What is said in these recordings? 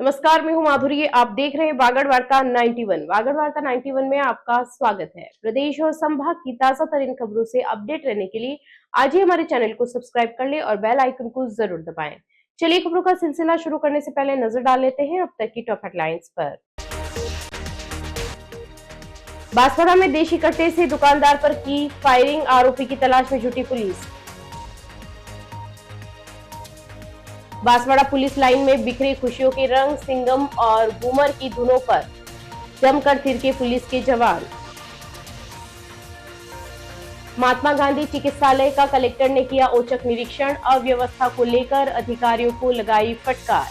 नमस्कार, मैं हूं माधुरी। आप देख रहे हैं बागड़ वार्ता 91। बागड़ वार्ता 91 में आपका स्वागत है। प्रदेश और संभाग की ताजा तरीन खबरों से अपडेट रहने के लिए आज ही हमारे चैनल को सब्सक्राइब कर ले और बेल आइकन को जरूर दबाएं। चलिए खबरों का सिलसिला शुरू करने से पहले नजर डाल लेते हैं अब तक की टॉप हेडलाइंस पर। बांसवाड़ा में देशी कट्टे से दुकानदार पर की फायरिंग, आरोपी की तलाश में जुटी पुलिस। बांसवाड़ा पुलिस लाइन में बिखरे खुशियों के रंग, सिंगम और घूमर की धुनों पर जमकर थिरके पुलिस के जवान। महात्मा गांधी चिकित्सालय का कलेक्टर ने किया औचक निरीक्षण, अव्यवस्था को लेकर अधिकारियों को लगाई फटकार।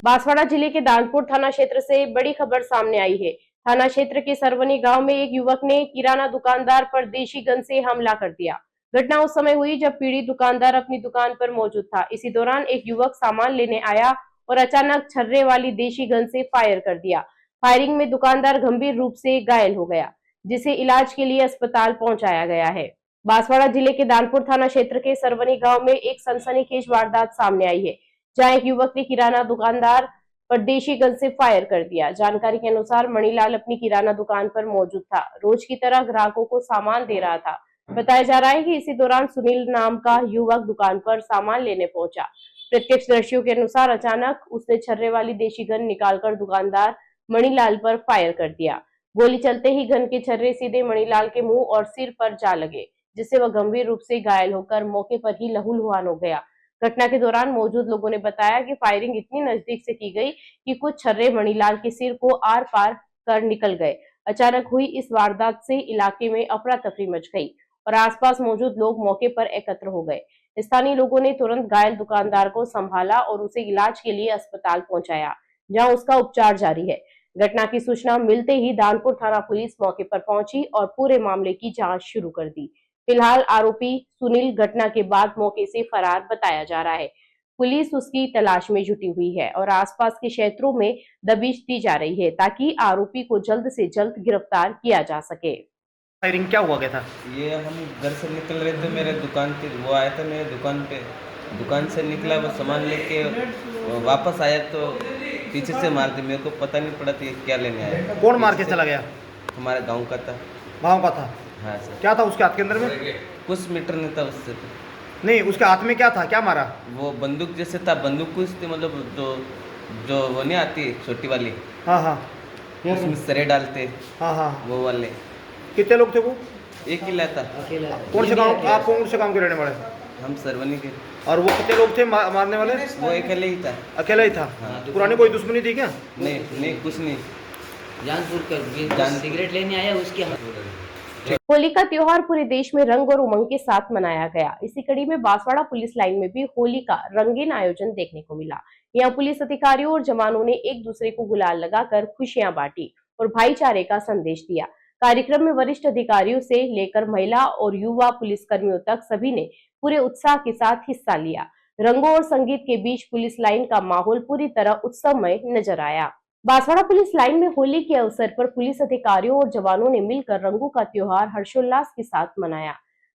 बांसवाड़ा जिले के दानपुर थाना क्षेत्र से बड़ी खबर सामने आई है। थाना क्षेत्र के सरवनी गांव में एक युवक ने किराना दुकानदार पर देशी गन से हमला कर दिया। घटना उस समय हुई जब पीड़ित दुकानदार अपनी दुकान पर मौजूद था। इसी दौरान एक युवक सामान लेने आया और अचानक छर्रे वाली देशी गन से फायर कर दिया। फायरिंग में दुकानदार गंभीर रूप से घायल हो गया, जिसे इलाज के लिए अस्पताल पहुंचाया गया है। बांसवाड़ा जिले के दानपुर थाना क्षेत्र के सरवनी गांव में एक सनसनीखेज वारदात सामने आई है, जहां एक युवक ने किराना दुकानदार पर देशी गन से फायर कर दिया। जानकारी के अनुसार मणिलाल अपनी किराना दुकान पर मौजूद था। रोज की तरह ग्राहकों को सामान दे रहा था। बताया जा रहा है कि इसी दौरान सुनील नाम का युवक दुकान पर सामान लेने पहुंचा। प्रत्यक्षदर्शियों के अनुसार अचानक उसने छर्रे वाली देशी गन निकालकर दुकानदार मणिलाल पर फायर कर दिया। गोली चलते ही गन के छर्रे सीधे मणिलाल के मुंह और सिर पर जा लगे, जिससे वह गंभीर रूप से घायल होकर मौके पर ही लहूलुहान हो गया। घटना के दौरान मौजूद लोगों ने बताया कि फायरिंग इतनी नजदीक से की गई कि कुछ छर्रे मणिलाल के सिर को आर पार कर निकल गए। अचानक हुई इस वारदात से इलाके में अफरा तफरी मच गई और आसपास मौजूद लोग मौके पर एकत्र हो गए। स्थानीय लोगों ने तुरंत घायल दुकानदार को संभाला और उसे इलाज के लिए अस्पताल पहुंचाया, जहां उसका उपचार जारी है। घटना की सूचना मिलते ही दानपुर थाना पुलिस मौके पर पहुंची और पूरे मामले की जांच शुरू कर दी। फिलहाल आरोपी सुनील घटना के बाद मौके से फरार बताया जा रहा है। पुलिस उसकी तलाश में जुटी हुई है और आसपास के क्षेत्रों में दबिश दी जा रही है ताकि आरोपी को जल्द से जल्द गिरफ्तार किया जा सके। फायरिंग क्या हुआ गया था? ये हम घर से निकल रहे थे, मेरे दुकान पे वो आया था मेरे दुकान पे। दुकान से निकला, वो सामान लेके वापस आया तो पीछे से मार दी। मेरे को पता नहीं पड़ा था ये क्या लेने आया। कौन मार के चला गया? हमारे गांव का था। गांव का था? हाँ सर। क्या था उसके हाथ के अंदर में? कुछ मीटर नहीं था उससे तो। नहीं, उसके हाथ में क्या था? क्या मारा? वो बंदूक जैसे था, बंदूक कुछ थी, मतलब जो वो नहीं आती छोटी वाली। हाँ हाँ। उसमें सरे डालते। हाँ हाँ। वो वाले। कितने लोग थे वो? एक ही लाता। कौन से गांव? आप कौन से गांव के रहने वाले? हम सरवनी के। और वो कितने लोग थे मारने वाले? वो अकेले ही था। अकेला ही था? हाँ। पुरानी कोई दुश्मनी थी क्या? नहीं नहीं, कुछ नहीं। जानपुर कर सिगरेट लेने आया उसके होली का त्योहार पूरे देश में रंग और उमंग के साथ मनाया गया। इसी कड़ी में बांसवाड़ा पुलिस लाइन में भी होली का रंगीन आयोजन देखने को मिला। यहाँ पुलिस अधिकारियों और जवानों ने एक दूसरे को गुलाल लगाकर खुशियां बांटी और भाईचारे का संदेश दिया। कार्यक्रम में वरिष्ठ अधिकारियों से लेकर महिला और युवा पुलिसकर्मियों तक सभी ने पूरे उत्साह के साथ हिस्सा लिया। रंगों और संगीत के बीच पुलिस लाइन का माहौल पूरी तरह उत्सवमय नजर आया। बांसवाड़ा पुलिस लाइन में होली के अवसर पर पुलिस अधिकारियों और जवानों ने मिलकर रंगों का त्योहार हर्षोल्लास के साथ मनाया।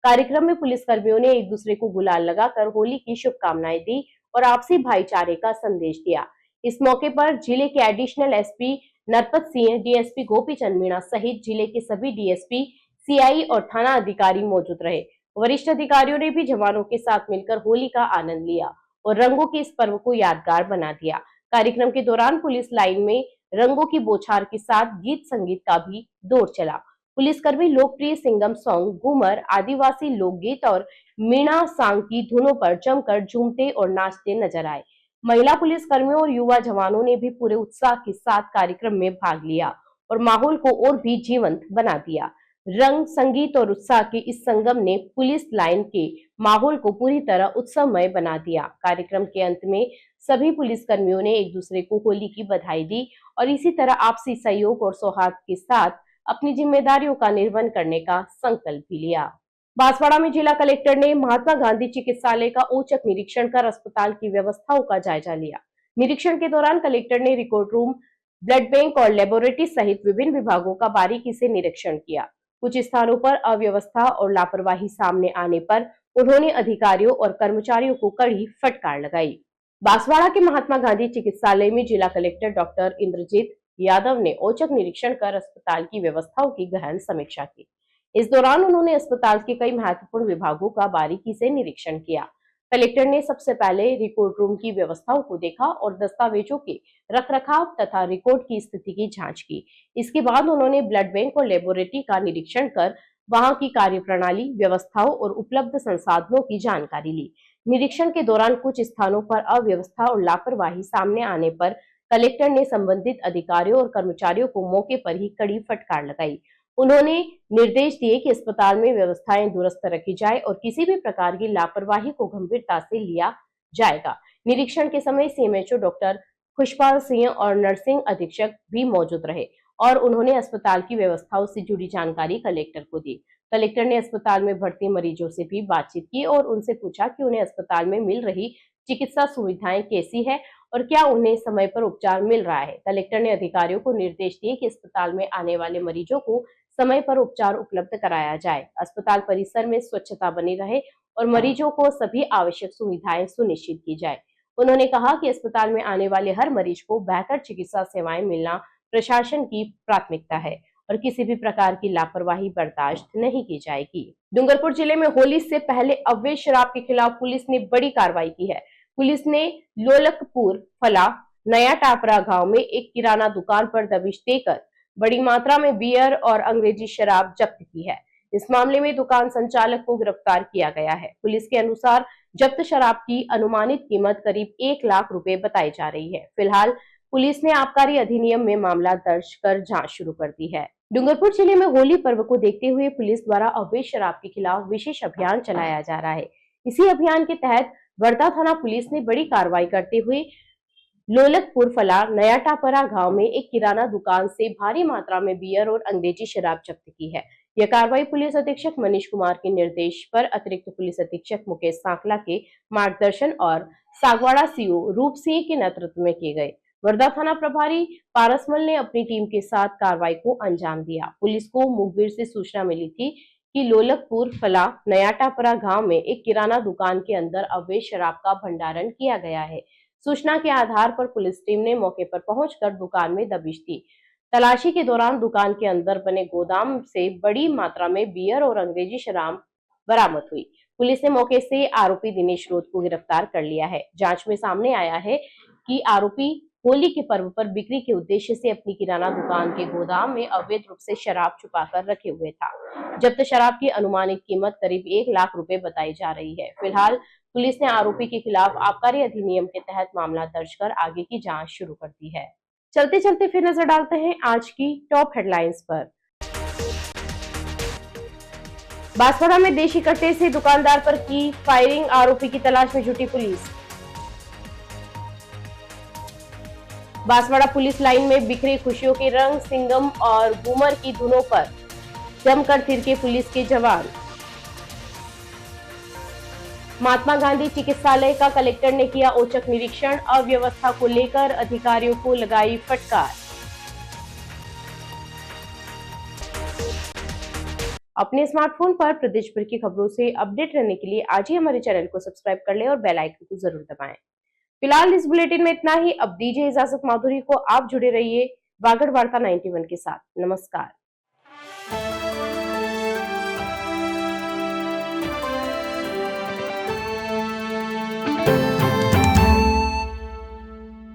कार्यक्रम में पुलिसकर्मियों ने एक दूसरे को गुलाल लगाकर होली की शुभकामनाएं दी और आपसी भाईचारे का संदेश दिया। इस मौके पर जिले के additional SP Narpat Singh, DSP Gopichand Meena सहित जिले के सभी डीएसपी, सीआई और थाना अधिकारी मौजूद रहे। वरिष्ठ अधिकारियों ने भी जवानों के साथ मिलकर होली का आनंद लिया और रंगों के इस पर्व को यादगार बना दिया। कार्यक्रम के दौरान पुलिस लाइन में रंगों की बौछार के साथ गीत संगीत का भी दौर चला। पुलिसकर्मी लोकप्रिय सिंगम सॉन्ग, घूमर, आदिवासी लोकगीत और मीणा सांग की धुनों पर जमकर झूमते और नाचते नजर आए। महिला पुलिसकर्मियों और युवा जवानों ने भी पूरे उत्साह के साथ कार्यक्रम में भाग लिया और माहौल को और भी जीवंत बना दिया। रंग, संगीत और उत्साह के इस संगम ने पुलिस लाइन के माहौल को पूरी तरह उत्सवमय बना दिया। कार्यक्रम के अंत में सभी पुलिसकर्मियों ने एक दूसरे को होली की बधाई दी और इसी तरह आपसी सहयोग और सौहार्द के साथ अपनी जिम्मेदारियों का निर्वहन करने का संकल्प भी लिया। बांसवाड़ा में जिला कलेक्टर ने महात्मा गांधी चिकित्सालय का औचक निरीक्षण कर अस्पताल की व्यवस्थाओं का जायजा लिया। निरीक्षण के दौरान कलेक्टर ने रिकॉर्ड रूम, ब्लड बैंक और लेबोरेटरी सहित विभिन्न विभागों का बारीकी से निरीक्षण किया। कुछ स्थानों पर अव्यवस्था और लापरवाही सामने आने पर उन्होंने अधिकारियों और कर्मचारियों को कड़ी फटकार लगाई। बांसवाड़ा के महात्मा गांधी चिकित्सालय में जिला कलेक्टर डॉक्टर इंद्रजीत यादव ने औचक निरीक्षण कर अस्पताल की व्यवस्थाओं की गहन समीक्षा की। इस दौरान उन्होंने अस्पताल के कई महत्वपूर्ण विभागों का बारीकी से निरीक्षण किया। कलेक्टर ने सबसे पहले रिकॉर्ड रूम की व्यवस्थाओं को देखा और दस्तावेजों के रखरखाव तथा रिकॉर्ड की स्थिति की जांच की। इसके बाद उन्होंने ब्लड बैंक और लेबोरेटरी का निरीक्षण कर वहां की कार्यप्रणाली, व्यवस्थाओं और उपलब्ध संसाधनों की जानकारी ली। निरीक्षण के दौरान कुछ स्थानों पर अव्यवस्था और लापरवाही सामने आने पर कलेक्टर ने संबंधित अधिकारियों और कर्मचारियों को मौके पर ही कड़ी फटकार लगाई। उन्होंने निर्देश दिए कि अस्पताल में व्यवस्थाएं दुरुस्त रखी जाए और किसी भी प्रकार की लापरवाही को गंभीरता से लिया जाएगा। निरीक्षण के समय सीएमएचओ डॉक्टर खुशपाल सिंह और नर्सिंग अधीक्षक भी मौजूद रहे और उन्होंने अस्पताल की व्यवस्थाओं से जुड़ी जानकारी कलेक्टर को दी। कलेक्टर ने अस्पताल में भर्ती मरीजों से भी बातचीत की और उनसे पूछा कि उन्हें अस्पताल में मिल रही चिकित्सा सुविधाएं कैसी है और क्या उन्हें समय पर उपचार मिल रहा है। कलेक्टर ने अधिकारियों को निर्देश दिए कि अस्पताल में आने वाले मरीजों को समय पर उपचार उपलब्ध कराया जाए, अस्पताल परिसर में स्वच्छता बनी रहे और मरीजों को सभी आवश्यक सुविधाएं सुनिश्चित की जाए। उन्होंने कहा कि अस्पताल में आने वाले हर मरीज को बेहतर चिकित्सा सेवाएं मिलना प्रशासन की प्राथमिकता है और किसी भी प्रकार की लापरवाही बर्दाश्त नहीं की जाएगी। डूंगरपुर जिले में होली से पहले अवैध शराब के खिलाफ पुलिस ने बड़ी कार्रवाई की है। पुलिस ने लोलकपुर फला नया टापरा गांव में एक किराना दुकान पर दबिश देकर बड़ी मात्रा में बियर और अंग्रेजी शराब जब्त की है। इस मामले में दुकान संचालक को गिरफ्तार किया गया है। पुलिस के अनुसार जब्त शराब की अनुमानित कीमत करीब 1 लाख रुपए बताई जा रही है। फिलहाल पुलिस ने आबकारी अधिनियम में मामला दर्ज कर जांच शुरू कर दी है। डूंगरपुर जिले में होली पर्व को देखते हुए पुलिस द्वारा अवैध शराब के खिलाफ विशेष अभियान चलाया जा रहा है। इसी अभियान के तहत वर्धा थाना पुलिस ने बड़ी कार्रवाई करते हुए लोलकपुर फला नया टापरा गांव में एक किराना दुकान से भारी मात्रा में बियर और अंग्रेजी शराब जब्त की है। यह कार्रवाई पुलिस अधीक्षक मनीष कुमार के निर्देश पर अतिरिक्त पुलिस अधीक्षक मुकेश सांकला के मार्गदर्शन और सागवाड़ा सीओ रूप सिंह के नेतृत्व में किए गए। वर्धा थाना प्रभारी पारसमल ने अपनी टीम के साथ कार्रवाई को अंजाम दिया। पुलिस को मुखबिर से सूचना मिली थी कि लोलकपुर फला नया टापरा गांव में एक किराना दुकान के अंदर अवैध शराब का भंडारण किया गया है। सूचना के आधार पर पुलिस टीम ने मौके पर पहुंचकर दुकान में दबिश दी। तलाशी के दौरान दुकान के अंदर बने गोदाम से बड़ी मात्रा में बियर और अंग्रेजी शराब बरामद हुई। पुलिस ने मौके से आरोपी दिनेश रोध को गिरफ्तार कर लिया है। जांच में सामने आया है कि आरोपी होली के पर्व पर बिक्री के उद्देश्य से अपनी किराना दुकान के गोदाम में अवैध रूप से शराब छुपाकर रखे हुए था। जब्त शराब की अनुमानित कीमत करीब 1 लाख रुपए बताई जा रही है। फिलहाल पुलिस ने आरोपी के खिलाफ आबकारी अधिनियम के तहत मामला दर्ज कर आगे की जांच शुरू कर दी है। चलते चलते फिर नजर डालते हैं आज की टॉप हेडलाइंस पर। बांसवाड़ा में देशी कट्टे से दुकानदार पर की फायरिंग, आरोपी की तलाश में जुटी पुलिस। बांसवाड़ा पुलिस लाइन में बिखरे खुशियों के रंग, सिंगम और घूमर की धुनों पर जमकर थिरके पुलिस के जवान। महात्मा गांधी चिकित्सालय का कलेक्टर ने किया औचक निरीक्षण, अव्यवस्था को लेकर अधिकारियों को लगाई फटकार। अपने स्मार्टफोन पर प्रदेश भर की खबरों से अपडेट रहने के लिए आज ही हमारे चैनल को सब्सक्राइब कर लें और बेल आइकन को जरूर दबाएं। फिलहाल इस बुलेटिन में इतना ही। अब दीजिए इजाजत, माधुरी को। आप जुड़े रहिए वागड़ वार्ता 91 के साथ। नमस्कार।